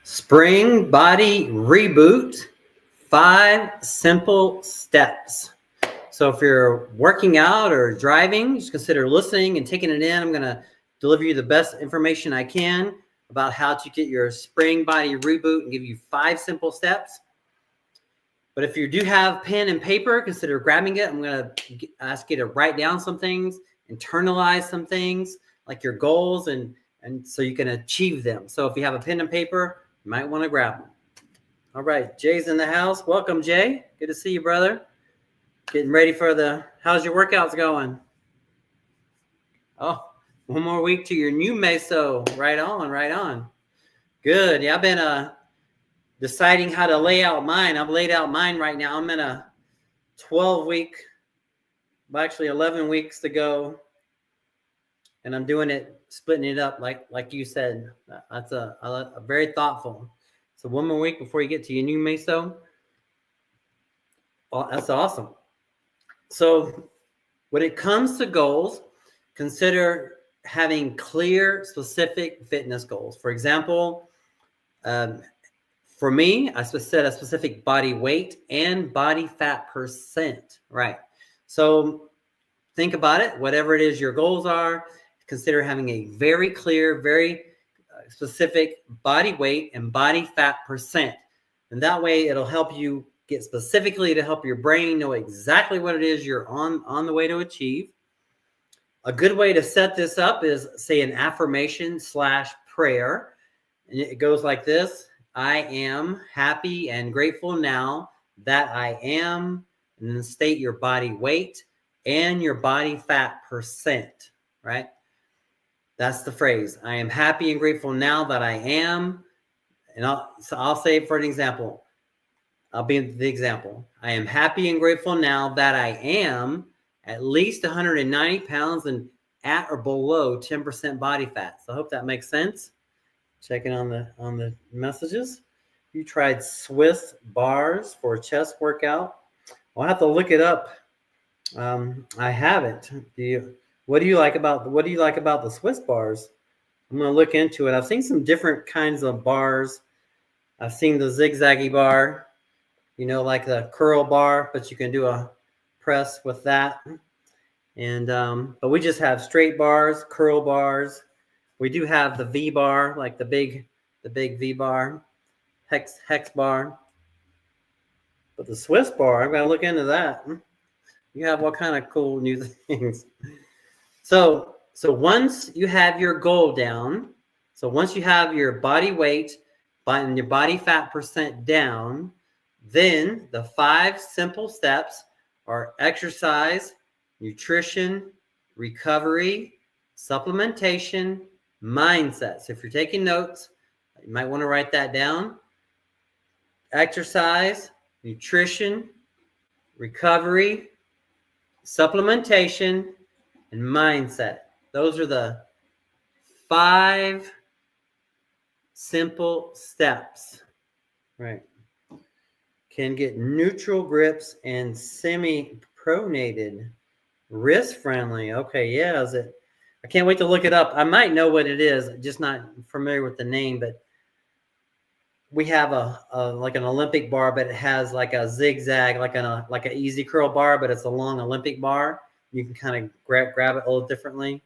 Spring Body Reboot, 5 simple steps. So if you're working out or driving, just consider listening and taking it in. I'm going to deliver you the best information I can about how to get your spring body reboot and give you 5 simple steps. But if you do have pen and paper, consider grabbing it. I'm going to ask you to write down some things, internalize some things like your goals, and so you can achieve them. So if you have a pen and paper, you might want to grab them. All right, Jay's in the house. Welcome, Jay. Good to see you, brother. Getting ready for how's your workouts going? Oh, one more week to your new meso. Right on, right on. Good. Yeah, I've been deciding how to lay out mine. I've laid out mine right now. I'm in a 12-week, actually 11 weeks to go. And I'm doing it, splitting it up like you said. That's a very thoughtful. So one more week before you get to your new meso. Oh, that's awesome. So when it comes to goals, consider having clear, specific fitness goals. For example, for me, I set a specific body weight and body fat percent, right? So think about it. Whatever it is your goals are, consider having a very clear, very specific body weight and body fat percent. And that way it'll help you get specifically to help your brain know exactly what it is you're on the way to achieve. A good way to set this up is, say, an affirmation / prayer. And it goes like this: I am happy and grateful now that I am, and then state your body weight and your body fat percent, right? That's the phrase. I am happy and grateful now that I am. And I'll say it for an example. I'll be the example. I am happy and grateful now that I am at least 190 pounds and at or below 10% body fat. So I hope that makes sense. Checking on the messages. You tried Swiss bars for a chest workout? I'll have to look it up. I haven't. What do you like about the Swiss bars? I'm going to look into it. I've seen some different kinds of bars. I've seen the zigzaggy bar, like the curl bar, but you can do a press with that. And but we just have straight bars, curl bars. We do have the V bar, like the big V bar, hex bar. But the Swiss bar, I'm going to look into that. You have all kind of cool new things. So once you have your goal down, so once you have your body weight and your body fat percent down, then the 5 simple steps are exercise, nutrition, recovery, supplementation, mindset. So if you're taking notes, you might want to write that down. Exercise, nutrition, recovery, supplementation, and mindset. Those are the 5 simple steps, right? Can get neutral grips and semi-pronated, wrist friendly. Okay, yeah, I can't wait to look it up. I might know what it is, just not familiar with the name, but we have a like an Olympic bar, but it has like a zigzag, like an easy curl bar, but it's a long Olympic bar. You can kind of grab it a little differently.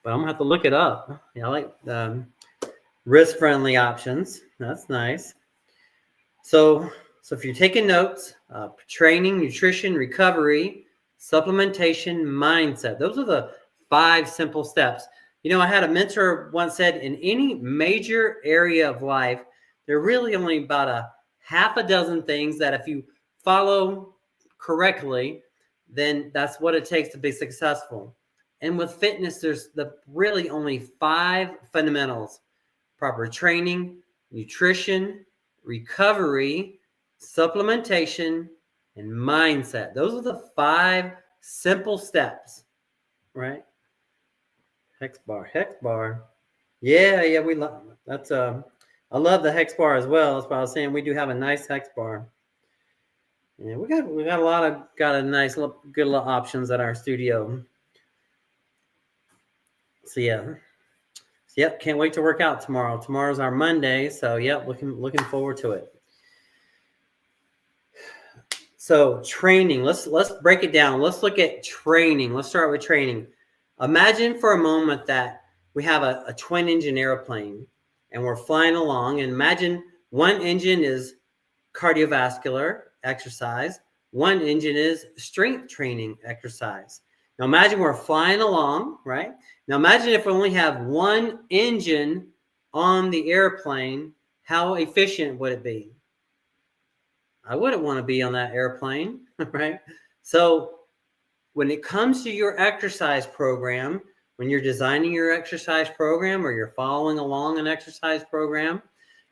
But I'm gonna have to look it up. Yeah, I like wrist-friendly options. That's nice. So if you're taking notes, training, nutrition, recovery, supplementation, mindset. Those are the 5 simple steps. I had a mentor once said, in any major area of life, there are really only about a half a dozen things that if you follow correctly, then that's what it takes to be successful. And with fitness, there's really only 5 fundamentals: proper training, nutrition, recovery, supplementation, and mindset. Those are the 5 simple steps, right? Hex bar. Yeah, we love that's I love the hex bar as well. That's why I was saying we do have a nice hex bar. Yeah, we got a nice good little options at our studio. So Yep, can't wait to work out tomorrow. Tomorrow's our Monday, so yep, looking forward to it. So training, let's break it down. Let's look at training. Let's start with training. Imagine for a moment that we have a twin engine airplane and we're flying along, and imagine one engine is cardiovascular exercise, one engine is strength training exercise. Now imagine we're flying along, right? Now imagine if we only have one engine on the airplane, how efficient would it be? I wouldn't want to be on that airplane, right? So when it comes to your exercise program, when you're designing your exercise program or you're following along an exercise program,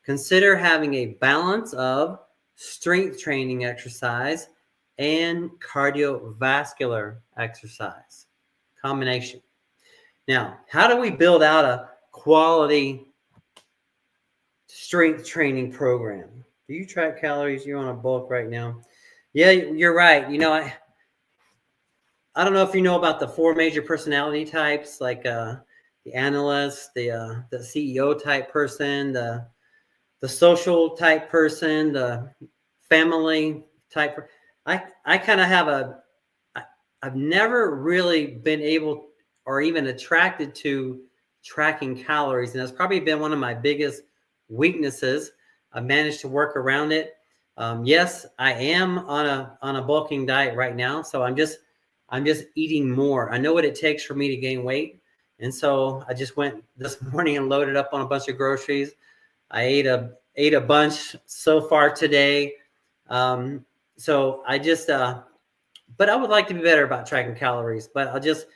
consider having a balance of strength training exercise and cardiovascular exercise combination. Now, how do we build out a quality strength training program? Do you track calories? You're on a bulk right now. Yeah, you're right. You know, I don't know if you know about the 4 major personality types, like the analyst, the CEO type person, the social type person, the family type. I kind of have I've never really been able or even attracted to tracking calories, and it's probably been one of my biggest weaknesses. I've managed to work around it. Yes, I am on a bulking diet right now, so I'm just eating more. I know what it takes for me to gain weight, and so I just went this morning and loaded up on a bunch of groceries. I ate a bunch so far today. So I just but I would like to be better about tracking calories, but I just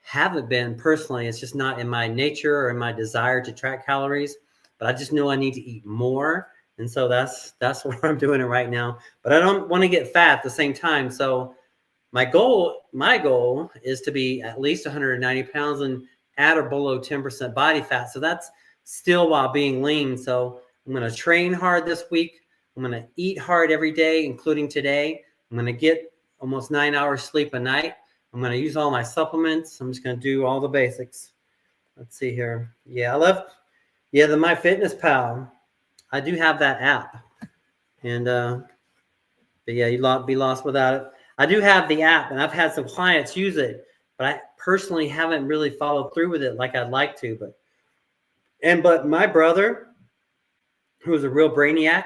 haven't been personally. It's just not in my nature or in my desire to track calories, but I just know I need to eat more. And so that's where I'm doing it right now. But I don't want to get fat at the same time. So my goal is to be at least 190 pounds and at or below 10% body fat. So that's still while being lean. So I'm going to train hard this week. I'm going to eat hard every day, including today. I'm going to get almost 9 hours sleep a night. I'm going to use all my supplements. I'm just going to do all the basics. Let's see here. Yeah, the MyFitnessPal. I do have that app. And, but yeah, you'd be lost without it. I do have the app, and I've had some clients use it, but I personally haven't really followed through with it like I'd like to. But my brother, who's a real brainiac,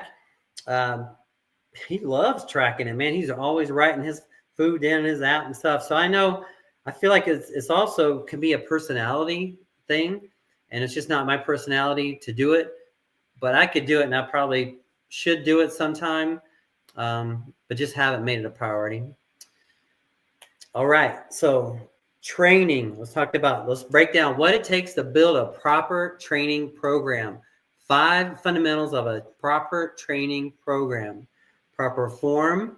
he loves tracking it, man. He's always writing his food down in his app and stuff. So I feel like it's also can be a personality thing, and it's just not my personality to do it, but I could do it, and I probably should do it sometime, but just haven't made it a priority. All right, so training. Let's break down what it takes to build a proper training program. 5 fundamentals of a proper training program: proper form,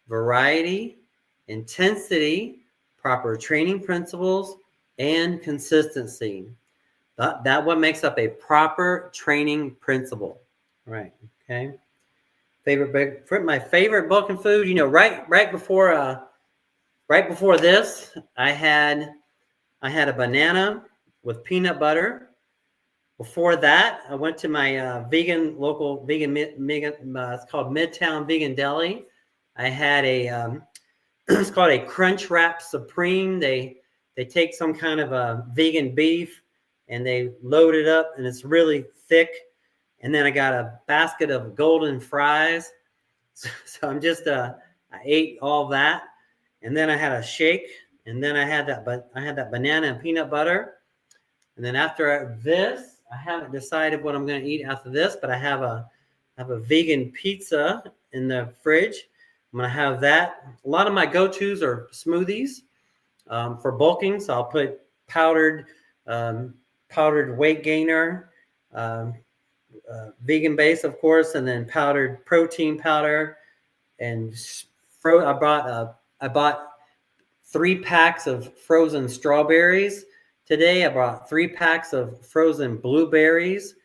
variety, intensity, proper training principles, and consistency. That what makes up a proper training principle. Right. Okay. My favorite bulk and food. You know, right before this, I had a banana with peanut butter. Before that, I went to my local vegan. It's called Midtown Vegan Deli. I had it's called a Crunch Wrap Supreme. They take some kind of a vegan beef and they load it up, and it's really thick. And then I got a basket of golden fries. So I'm just I ate all that, and then I had a shake, and then I had that banana and peanut butter, and then after this, I haven't decided what I'm going to eat after this, but I have a vegan pizza in the fridge. I'm going to have that. A lot of my go-tos are smoothies for bulking, so I'll put powdered weight gainer, vegan base, of course, and then powdered protein powder. And I bought 3 packs of frozen strawberries. Today I bought 3 packs of frozen blueberries.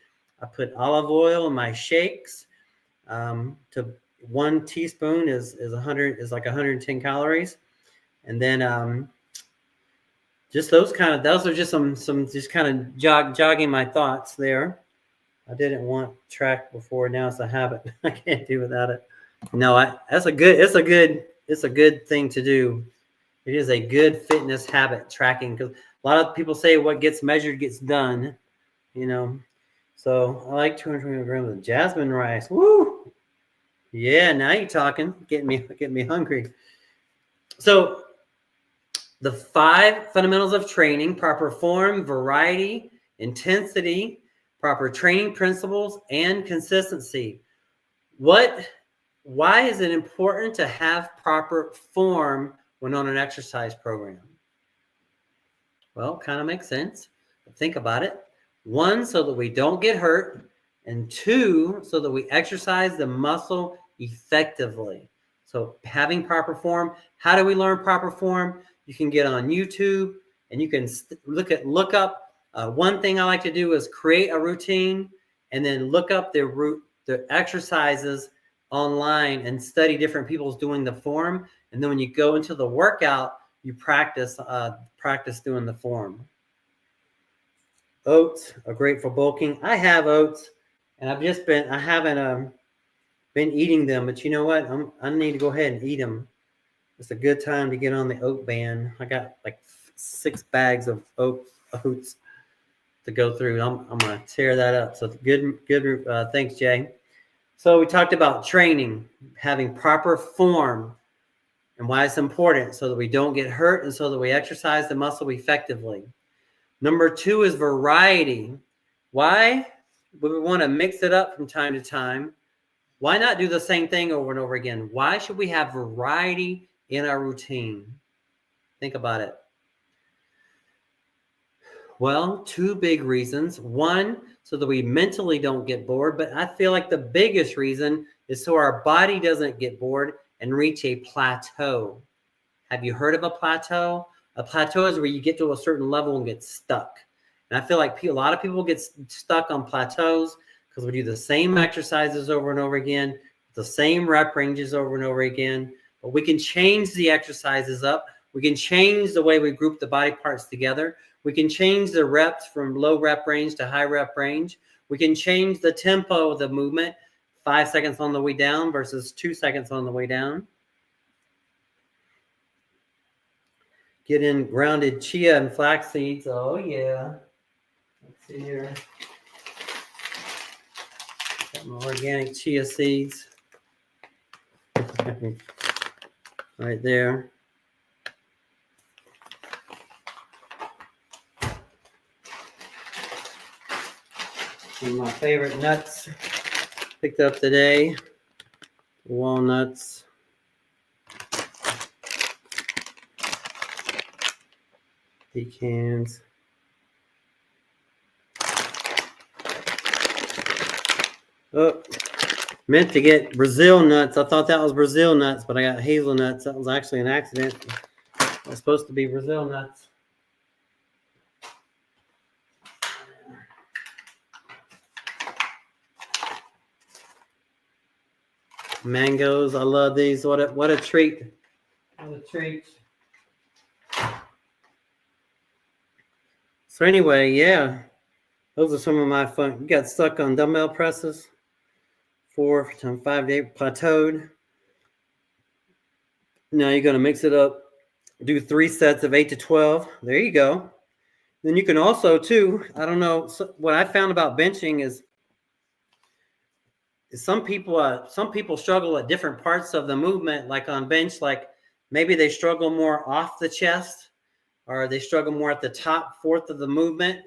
I put olive oil in my shakes. To 1 teaspoon is like 110 calories, and then just those are just some just kind of jogging my thoughts there. I didn't want track before. Now it's a habit. I can't do without it. No, it's a good thing to do. It is a good fitness habit, tracking, because a lot of people say what gets measured gets done, you know. So I like 220 grams of jasmine rice. Woo! Yeah, now you're talking. Getting me hungry. So the 5 fundamentals of training: proper form, variety, intensity, proper training principles, and consistency. Why is it important to have proper form when on an exercise program? Well, kind of makes sense. Think about it. 1, so that we don't get hurt, and 2, so that we exercise the muscle effectively. So having proper form. How do we learn proper form? You can get on YouTube and you can look up. One thing I like to do is create a routine and then look up the exercises online and study different people's doing the form. And then when you go into the workout, you practice doing the form. Oats are great for bulking. I have oats, and I haven't been eating them, but you know what? I need to go ahead and eat them. It's a good time to get on the oat ban. I got like 6 bags of oats to go through. I'm gonna tear that up. So good. Thanks, Jay. So we talked about training, having proper form, and why it's important, so that we don't get hurt and so that we exercise the muscle effectively. Number 2 is variety. Why would we want to mix it up from time to time? Why not do the same thing over and over again? Why should we have variety in our routine? Think about it. Well, 2 big reasons. 1, so that we mentally don't get bored, but I feel like the biggest reason is so our body doesn't get bored and reach a plateau. Have you heard of a plateau? A plateau is where you get to a certain level and get stuck. And I feel like a lot of people get stuck on plateaus because we do the same exercises over and over again, the same rep ranges over and over again. But we can change the exercises up. We can change the way we group the body parts together. We can change the reps from low rep range to high rep range. We can change the tempo of the movement, 5 seconds on the way down versus 2 seconds on the way down. Get in grounded chia and flax seeds. Oh, yeah. Let's see here. Got my organic chia seeds. Right there. One of my favorite nuts picked up today. Walnuts. Pecans. Oh, meant to get Brazil nuts. I thought that was Brazil nuts, but I got hazelnuts. That was actually an accident. It was supposed to be Brazil nuts. Mangoes. I love these. What a treat. What a treat. So anyway, yeah, those are some of my fun. You got stuck on dumbbell presses. 4 times 5 days, plateaued. Now you're going to mix it up. Do 3 sets of 8 to 12. There you go. Then you can also, too, I don't know, what I found about benching is some people struggle at different parts of the movement, like on bench, like maybe they struggle more off the chest, or they struggle more at the top fourth of the movement.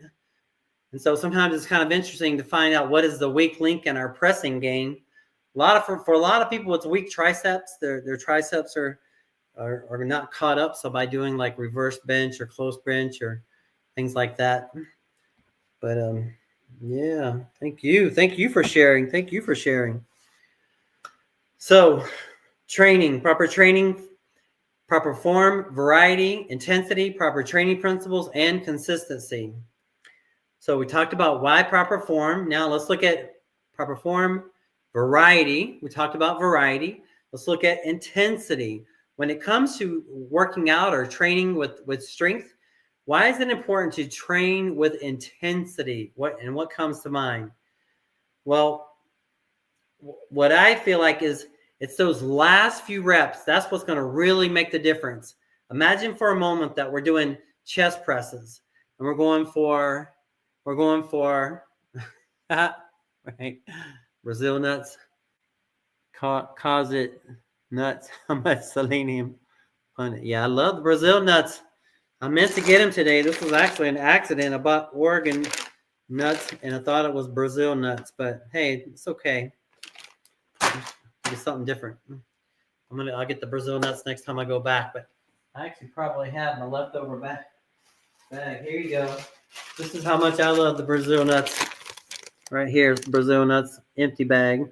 And so sometimes it's kind of interesting to find out what is the weak link in our pressing game. For a lot of people, it's weak triceps. Their triceps are not caught up. So by doing like reverse bench or close bench or things like that. But yeah, thank you for sharing. Thank you for sharing. So proper training, proper form, variety, intensity, proper training principles, and consistency. So we talked about why proper form. Now let's look at proper form, variety. We talked about variety. Let's look at intensity. When it comes to working out or training with strength, Why is it important to train with intensity? What comes to mind? Well, what I feel like is it's those last few reps. That's what's going to really make the difference. Imagine for a moment that we're doing chest presses and we're going for right, Brazil nuts. Cause it nuts. How much selenium on it? Yeah, I love the Brazil nuts. I meant to get them today. This was actually an accident. I bought Oregon nuts and I thought it was Brazil nuts, but hey, it's okay. It's something different. I'll get the Brazil nuts next time I go back, but I actually probably have my leftover bag. Here you go. This is how much I love the Brazil nuts. Right here, Brazil nuts, empty bag.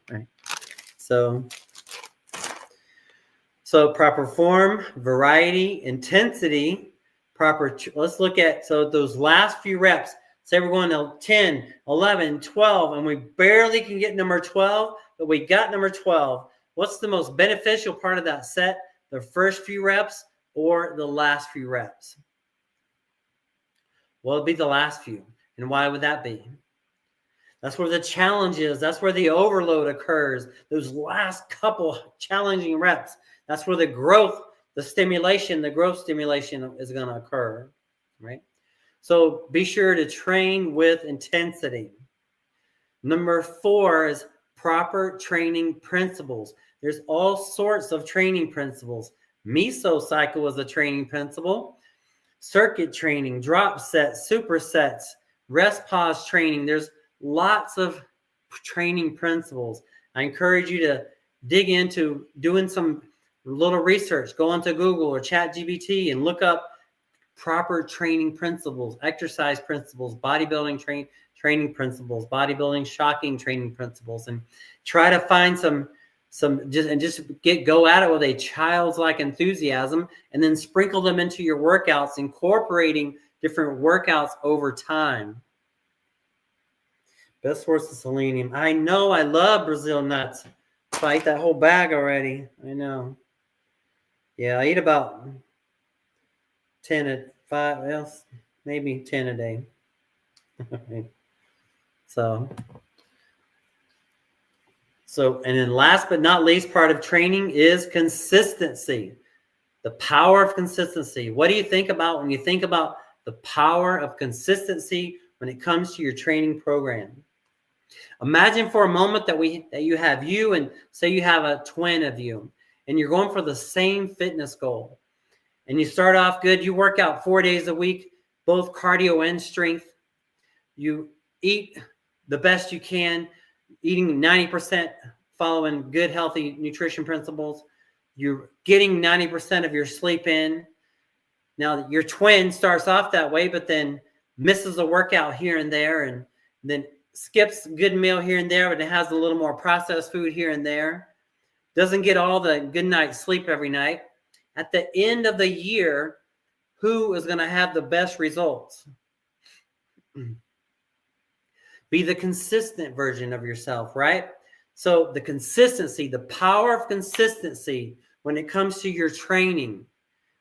Right. So proper form, variety, intensity, let's look at, so those last few reps, say we're going to 10, 11, 12, and we barely can get number 12, but we got number 12. What's the most beneficial part of that set? The first few reps or the last few reps? Well, it'd be the last few. And why would that be? That's where the challenge is. That's where the overload occurs. Those last couple challenging reps. That's where the growth stimulation is going to occur, right? So be sure to train with intensity. Number 4 is proper training principles. There's all sorts of training principles. Mesocycle is a training principle. Circuit training, drop sets, supersets, rest pause training. There's lots of training principles. I encourage you to dig into doing some little research. Go onto Google or ChatGPT and look up proper training principles, exercise principles, bodybuilding training principles, bodybuilding shocking training principles, and try to find go at it with a childlike enthusiasm, and then sprinkle them into your workouts, incorporating different workouts over time. Best source of selenium. I know I love Brazil nuts. I ate that whole bag already. I know. Yeah, I eat about 10 at 5, well, maybe 10 a day. So, and then last but not least, part of training is consistency. The power of consistency. What do you think about when you think about the power of consistency when it comes to your training program? Imagine for a moment that you have you, and say you have a twin of you, and you're going for the same fitness goal. And you start off good. You work out 4 days a week, both cardio and strength. You eat the best you can, eating 90%, following good, healthy nutrition principles. You're getting 90% of your sleep in. Now, your twin starts off that way, but then misses a workout here and there, and then skips a good meal here and there, but it has a little more processed food here and there. Doesn't get all the good night's sleep every night. At the end of the year, who is going to have the best results? Be the consistent version of yourself, right? So the consistency, the power of consistency when it comes to your training,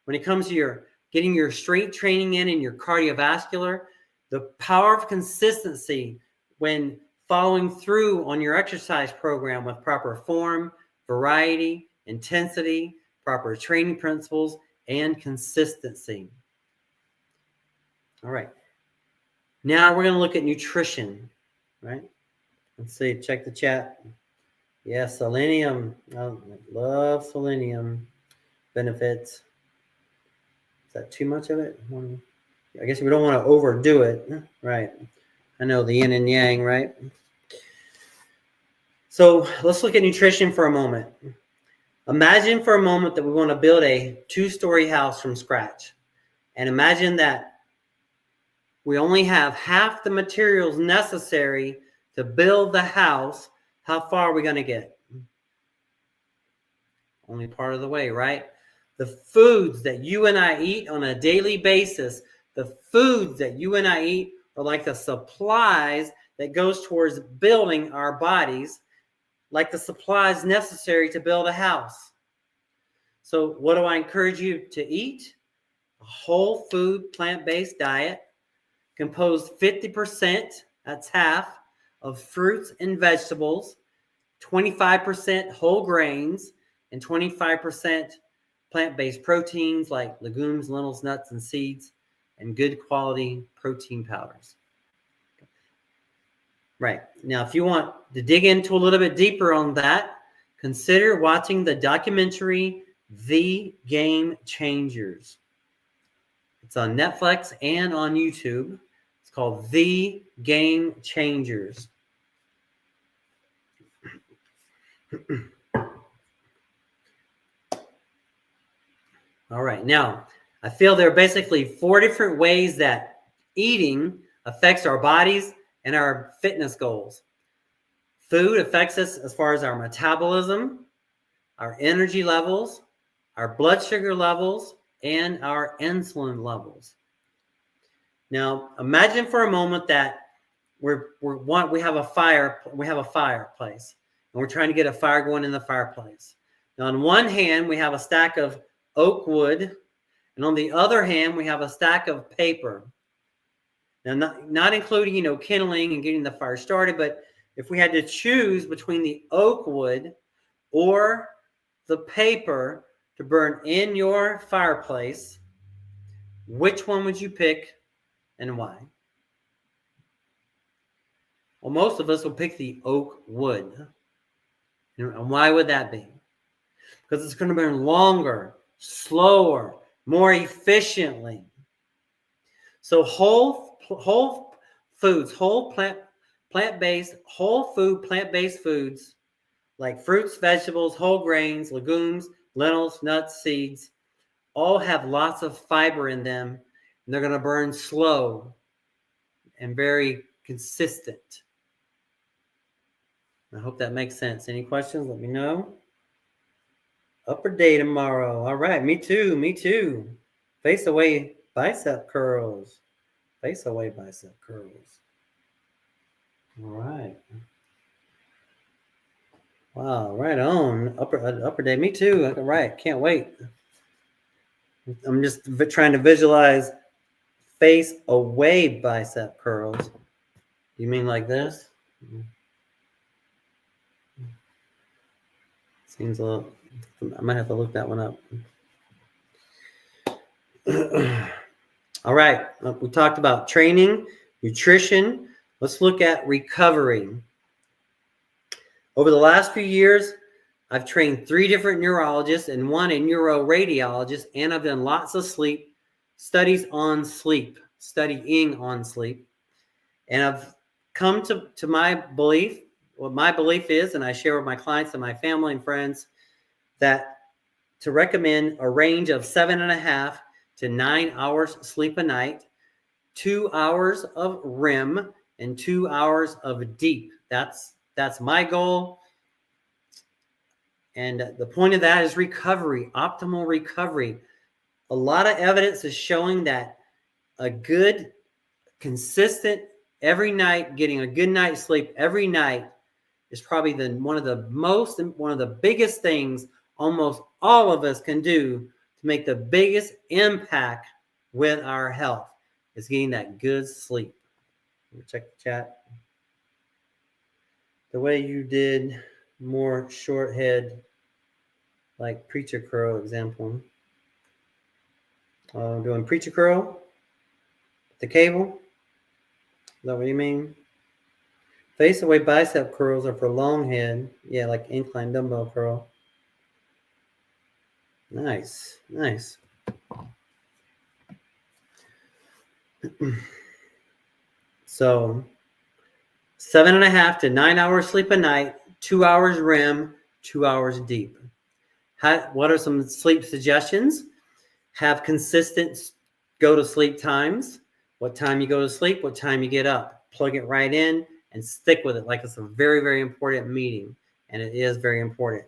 when it comes to your getting your strength training in and your cardiovascular, the power of consistency when following through on your exercise program with proper form, variety, intensity, proper training principles, and consistency. All right. Now we're going to look at nutrition, right? Let's see, check the chat. Yeah, selenium. I love selenium benefits. Is that too much of it? I guess we don't want to overdo it, right? I know the yin and yang, right? So let's look at nutrition for a moment. Imagine for a moment that we want to build a 2-story house from scratch. And imagine that we only have half the materials necessary to build the house. How far are we going to get? Only part of the way, right? The foods that you and I eat on a daily basis, the foods that you and I eat are like the supplies that goes towards building our bodies, like the supplies necessary to build a house. So what do I encourage you to eat? a whole food plant-based diet composed 50%, that's half, of fruits and vegetables, 25% whole grains, and 25% plant-based proteins like legumes, lentils, nuts, and seeds, and good quality protein powders. Right. Now, if you want to dig into a little bit deeper on that, consider watching the documentary The Game Changers. It's on Netflix and on YouTube. It's called The Game Changers. All right. Now, I feel there are basically 4 different ways that eating affects our bodies and our fitness goals. Food affects us as far as our metabolism, our energy levels, our blood sugar levels, and our insulin levels. Now, imagine for a moment that we have a fireplace, and we're trying to get a fire going in the fireplace. Now, on one hand, we have a stack of oak wood, and on the other hand, we have a stack of paper. Now, not including, kindling and getting the fire started, but if we had to choose between the oak wood or the paper to burn in your fireplace, which one would you pick and why? Well, most of us will pick the oak wood. And why would that be? Because it's going to burn longer, slower, more efficiently. So whole foods, plant-based foods like fruits, vegetables, whole grains, legumes, lentils, nuts, seeds, all have lots of fiber in them, and they're going to burn slow and very consistent. I hope that makes sense. Any questions? Let me know. Upper day tomorrow. All right. Me too. Face away bicep curls. Face away bicep curls. All right. Wow. Right on. Upper day. Me too. All right. Can't wait. I'm just trying to visualize face away bicep curls. You mean like this? Seems a little, I might have to look that one up. All right, we talked about training, nutrition. Let's look at recovery. Over the last few years, I've trained 3 different neurologists and 1 a neuroradiologist, and I've done lots of studying on sleep. And I've come to my belief, what my belief is, and I share with my clients and my family and friends, that to recommend a range of 7.5 to 9 hours sleep a night, 2 hours of REM, and 2 hours of deep. That's my goal. And the point of that is recovery, optimal recovery. A lot of evidence is showing that a good, consistent, every night, getting a good night's sleep every night is probably one of the biggest things almost all of us can do to make the biggest impact with our health, is getting that good sleep. Check the chat. The way you did more short head, like preacher curl example. Doing preacher curl, the cable. Is that what you mean? Face away bicep curls are for long head. Yeah, like incline dumbbell curl. Nice. So 7.5 to 9 hours sleep a night, 2 hours REM, 2 hours deep. What are some sleep suggestions? Have consistent go to sleep times. What time you go to sleep, what time you get up. Plug it right in and stick with it like it's a very, very important meeting. And it is very important.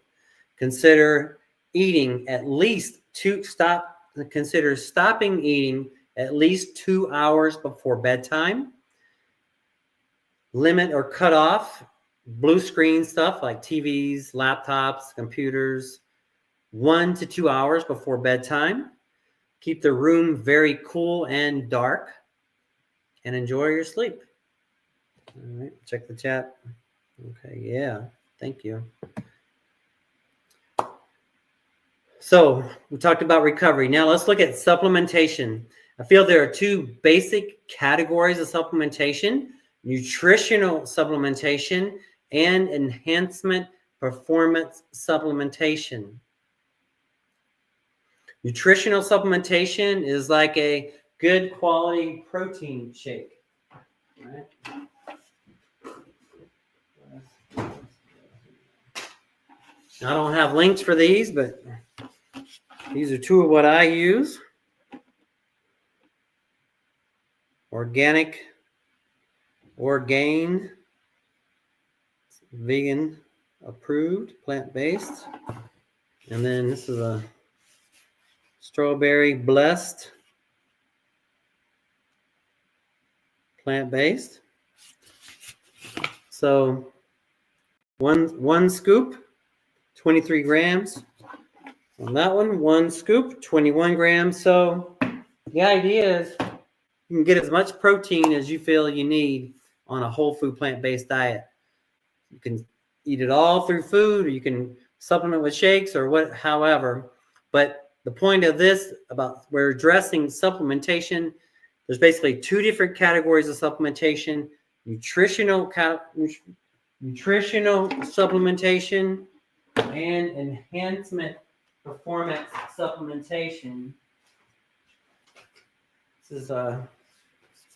Consider eating at least consider stopping eating at least 2 hours before bedtime. Limit or cut off blue screen stuff like TVs, laptops, computers, 1 to 2 hours before bedtime. keep the room very cool and dark, and enjoy your sleep. All right, check the chat. Okay, yeah, thank you. So we talked about recovery. Now let's look at supplementation. I feel there are two basic categories of supplementation: nutritional supplementation and enhancement performance supplementation. Nutritional supplementation is like a good quality protein shake. All right. I don't have links for these, but these are two of what I use. Organic, Orgain, vegan approved, plant-based. And then this is a strawberry blessed, plant-based. So one scoop, 23 grams. On that one scoop, 21 grams. So the idea is you can get as much protein as you feel you need on a whole food plant-based diet. You can eat it all through food, or you can supplement with shakes or however. But the point of this, about we're addressing supplementation, there's basically two different categories of supplementation: nutritional supplementation and enhancement performance supplementation. This is one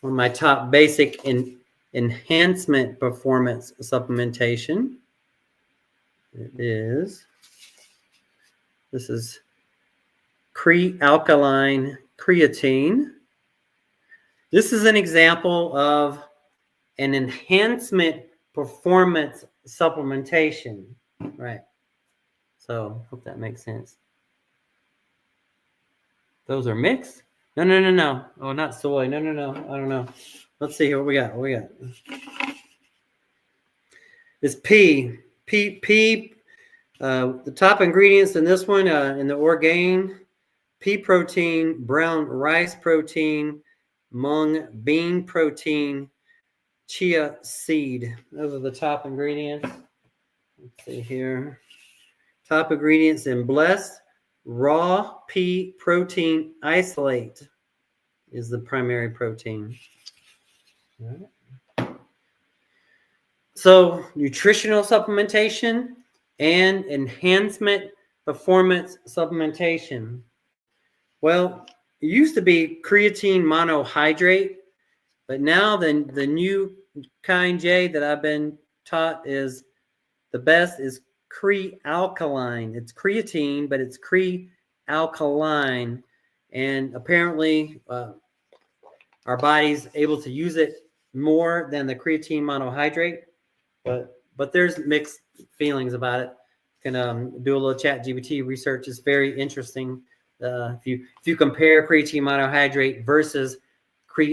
of my top basic enhancement performance supplementation. This is alkaline creatine. This is an example of an enhancement performance supplementation, right? So hope that makes sense. Those are mixed? No. Oh, not soy. No. I don't know. Let's see here what we got. It's pea. The top ingredients in this one, in the Orgain: pea protein, brown rice protein, mung bean protein, chia seed. Those are the top ingredients. Let's see here. Top ingredients in blessed: raw pea protein isolate is the primary protein. All right. So nutritional supplementation and enhancement performance supplementation. Well, it used to be creatine monohydrate, but now the new kind, Jay, that I've been taught is the best is alkaline. It's creatine, but it's alkaline, and apparently our body's able to use it more than the creatine monohydrate. But there's mixed feelings about it. You can do a little ChatGPT research. It's very interesting. If you compare creatine monohydrate versus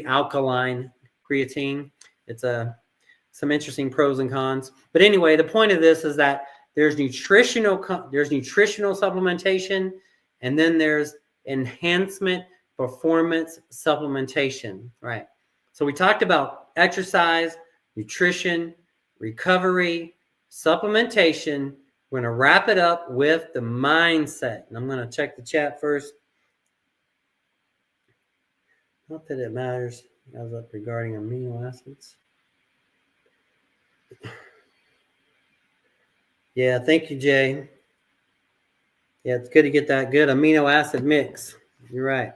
alkaline creatine, it's some interesting pros and cons. But anyway, the point of this is that there's nutritional supplementation, and then there's enhancement performance supplementation, right? So we talked about exercise, nutrition, recovery, supplementation. We're going to wrap it up with the mindset. And I'm going to check the chat first. Not that it matters. I was up regarding amino acids. Yeah, thank you, Jay. Yeah, it's good to get that good amino acid mix. You're right.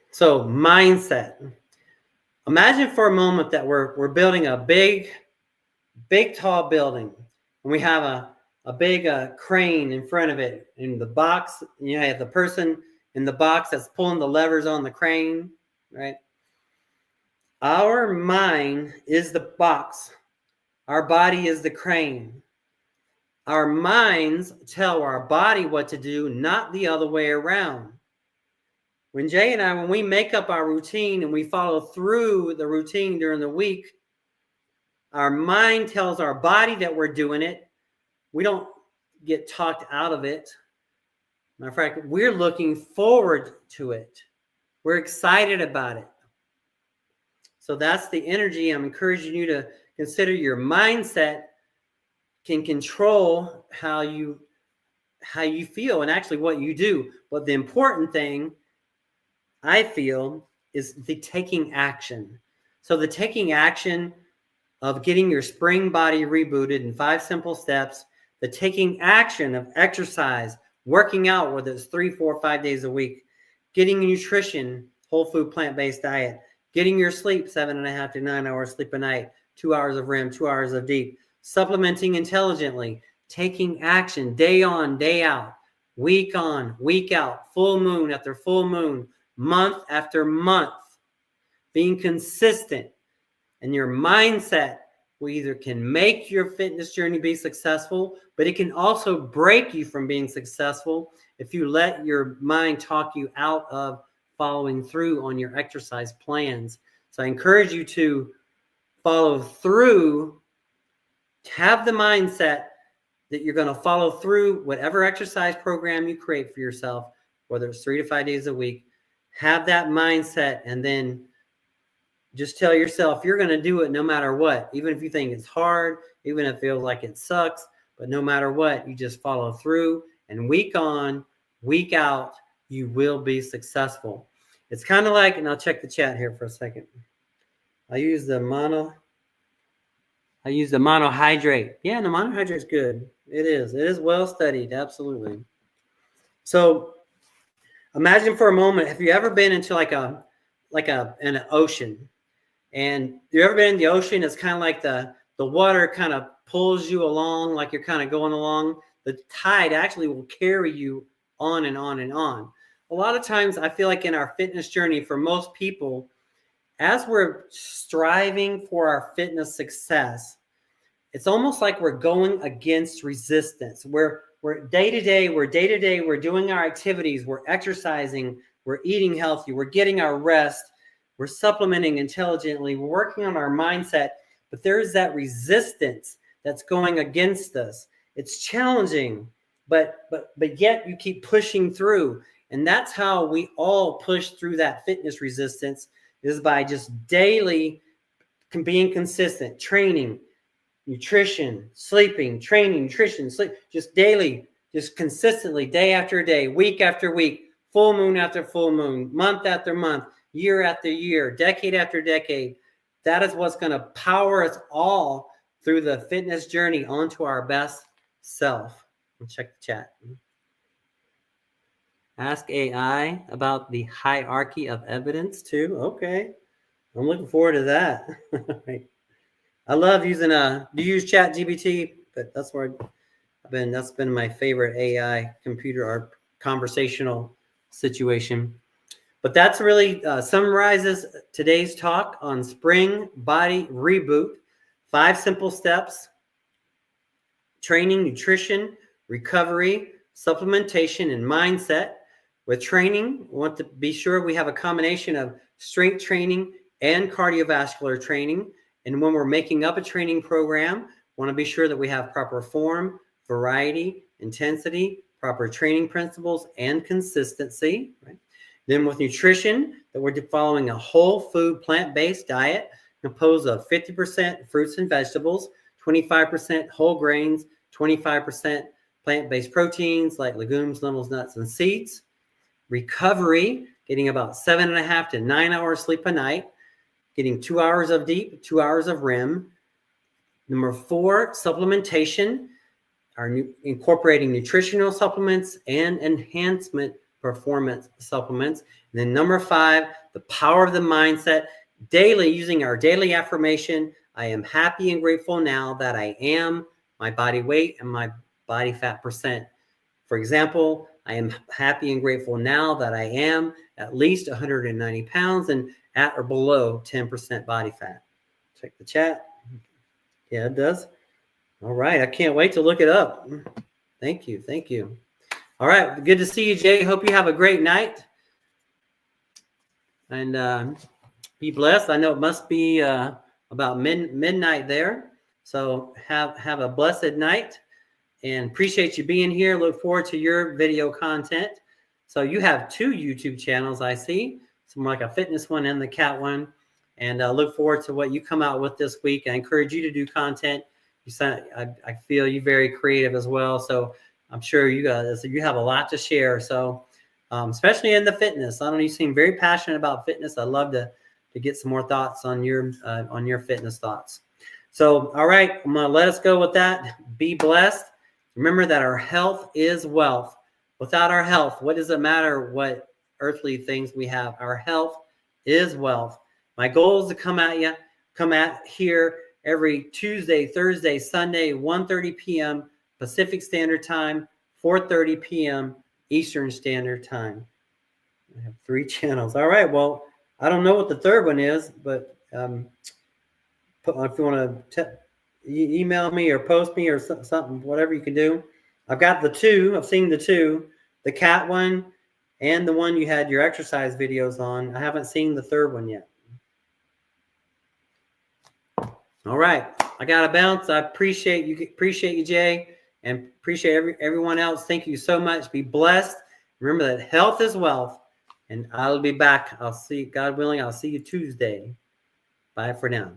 So mindset. Imagine for a moment that we're building a big tall building, and we have a big crane in front of it. In the box, you have the person in the box that's pulling the levers on the crane, right? Our mind is the box. Our body is the crane. Our minds tell our body what to do, not the other way around. When Jay and I, when we make up our routine and we follow through the routine during the week, our mind tells our body that we're doing it. We don't get talked out of it, Matter of fact, we're looking forward to it. We're excited about it. So that's the energy. I'm encouraging you to consider your mindset can control how you feel and actually what you do. But the important thing, I feel, is the taking action. So the taking action of getting your spring body rebooted in 5 simple steps, the taking action of exercise, working out, whether it's 3, 4, 5 days a week, getting nutrition, whole food, plant-based diet, getting your sleep, 7.5 to 9 hours sleep a night, 2 hours of REM, 2 hours of deep, supplementing intelligently, taking action day on, day out, week on, week out, full moon after full moon, month after month, being consistent. And your mindset will either can make your fitness journey be successful, but it can also break you from being successful if you let your mind talk you out of following through on your exercise plans. So I encourage you to follow through, have the mindset that you're going to follow through whatever exercise program you create for yourself, whether it's 3 to 5 days a week. Have that mindset, and then just tell yourself you're going to do it no matter what, even if you think it's hard, even if it feels like it sucks, but no matter what, you just follow through, and week on, week out, you will be successful. It's kind of like, and I'll check the chat here for a second. I use the monohydrate. Yeah, the monohydrate is good. It is well studied. Absolutely. So imagine for a moment, have you ever been into an ocean? And you ever been in the ocean? It's kind of like the water kind of pulls you along, like you're kind of going along. The tide actually will carry you on and on and on. A lot of times I feel like in our fitness journey, for most people, as we're striving for our fitness success, it's almost like we're going against resistance. We're day to day, we're doing our activities, we're exercising, we're eating healthy, we're getting our rest, we're supplementing intelligently, we're working on our mindset, but there is that resistance that's going against us. It's challenging, but yet you keep pushing through. And that's how we all push through that fitness resistance, is by just daily being consistent, training, nutrition, sleeping, training, nutrition, sleep, just daily, just consistently, day after day, week after week, full moon after full moon, month after month, year after year, decade after decade. That is what's going to power us all through the fitness journey onto our best self. Let's check the chat. Ask AI about the hierarchy of evidence too. Okay. I'm looking forward to that. I love using do you use ChatGPT? But that's where that's been my favorite AI computer or conversational situation. But that's really summarizes today's talk on Spring Body Reboot. 5 simple steps: training, nutrition, recovery, supplementation, and mindset. With training, we want to be sure we have a combination of strength training and cardiovascular training. And when we're making up a training program, want to be sure that we have proper form, variety, intensity, proper training principles, and consistency. Right? Then with nutrition, that we're following a whole food plant-based diet composed of 50% fruits and vegetables, 25% whole grains, 25% plant-based proteins like legumes, lentils, nuts, and seeds. Recovery, getting about 7.5 to 9 hours sleep a night, getting 2 hours of deep, 2 hours of REM. Number 4, supplementation, incorporating nutritional supplements and enhancement performance supplements. And then number 5, the power of the mindset, daily using our daily affirmation. I am happy and grateful now that I am my body weight and my body fat percent. For example, I am happy and grateful now that I am at least 190 pounds and at or below 10% body fat. Check the chat. Yeah, it does. All right. I can't wait to look it up. Thank you. Thank you. All right. Good to see you, Jay. Hope you have a great night. And be blessed. I know it must be about midnight there. So have a blessed night. and appreciate you being here. Look forward to your video content. So you have 2 YouTube channels, I see. Some like a fitness one and the cat one. And look forward to what you come out with this week. I encourage you to do content. I feel you're very creative as well. So I'm sure you have a lot to share. So especially in the fitness, I don't know, you seem very passionate about fitness. I'd love to get some more thoughts on your fitness thoughts. So, all right, I'm going to let us go with that. Be blessed. Remember that our health is wealth. Without our health, what does it matter what earthly things we have? Our health is wealth. My goal is to come at here every Tuesday, Thursday, Sunday, 1:30 p.m. Pacific Standard Time, 4:30 p.m. Eastern Standard Time. I have 3 channels. All right, well, I don't know what the third one is, but if you want to email me or post me or something, whatever you can do. I've got the 2. I've seen the 2, the cat one and the one you had your exercise videos on. I haven't seen the third one yet. All right, I got to bounce. I appreciate you, Jay, and appreciate everyone else. Thank you so much. Be blessed. Remember that health is wealth, and I'll be back. God willing, I'll see you Tuesday. Bye for now.